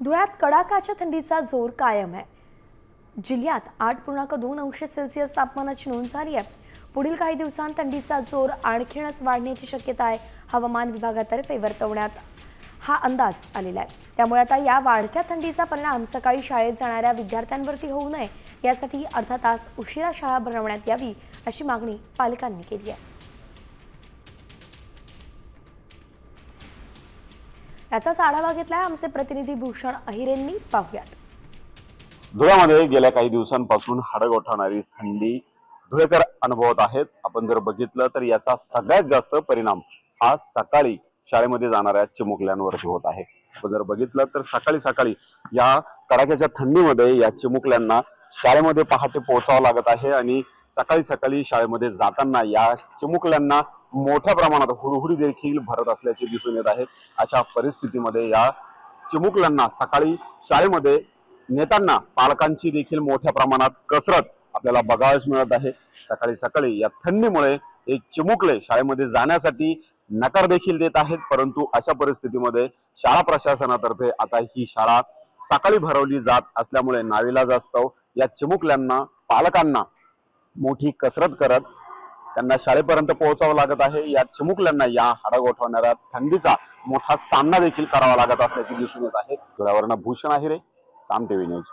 धुळ्यात कडाक्याच्या थंडीचा जोर कायम आहे। जिल्ह्यात 8.2 अंश सेल्सिअस तापमानाची नोंद झाली आहे। पुढील काही दिवसांत थंडीचा जोर आणखीनच वाढण्याची शक्यता आहे। हवामान विभागातर्फे वर्तवण्यात हा अंदाज आलेला आहे। त्यामुळे आता या वाढत्या थंडीचा परिणाम सकाळी शाळेत जाणाऱ्या विद्यार्थ्यांवरती होऊ नये यासाठी अर्धा तास उशिरा शाळा भरवण्यात यावी अशी मागणी पालकांनी केली आहे। याचाच आढावा घेतलाय आमचे प्रतिनिधी भूषण अहिरेंनी। पाहूयात। धुळ्यामध्ये गेल्या काही दिवसांपासून हाडगोठवणारी थंडी धुळेकर अनुभवत आहेत। आपण जर बघितलं तर याचा सगळ्यात जास्त परिणाम हा सकाळी शाळेमध्ये जाणाऱ्या चिमुकल्यांवरती होत आहे। आपण जर बघितलं तर सकाळी सकाळी या कडाक्याच्या थंडीमध्ये या चिमुकल्यांना शाळेमध्ये पहाटे पोहोचावं लागत आहे आणि सकाळी सकाळी शाळेमध्ये जाताना या चिमुकल्यांना मोठ्या प्रमाणात हुडहुडी देखील भरत असल्याचे दिसून येत आहे। अशा परिस्थितीमध्ये या चिमुकल्यांना सकाळी शाळेमध्ये नेताना पालकांची देखील मोठ्या प्रमाणात कसरत आपल्याला बघायला मिळत आहे। सकाळी सकाळी या थंडीमुळे एक चिमुकले शाळेमध्ये जाण्यासाठी नकार देखील देत आहेत, परंतु अशा परिस्थितीमध्ये शाळा प्रशासनातर्फे आता ही शाळा सकाळी भरवली जात असल्यामुळे नाविलाजास्तव या चिमुकल्यांना पालकांना मोठी कसरत करत त्यांना शाळेपर्यंत पोहोचावं लागत आहे। या चिमुकल्यांना या हाडगोठवणाऱ्या थंडीचा मोठा सामना देखील करावा लागत असल्याचे दिसून येत आहे। धुळ्यावरून भूषण अहिरे, साम टीव्ही न्यूज।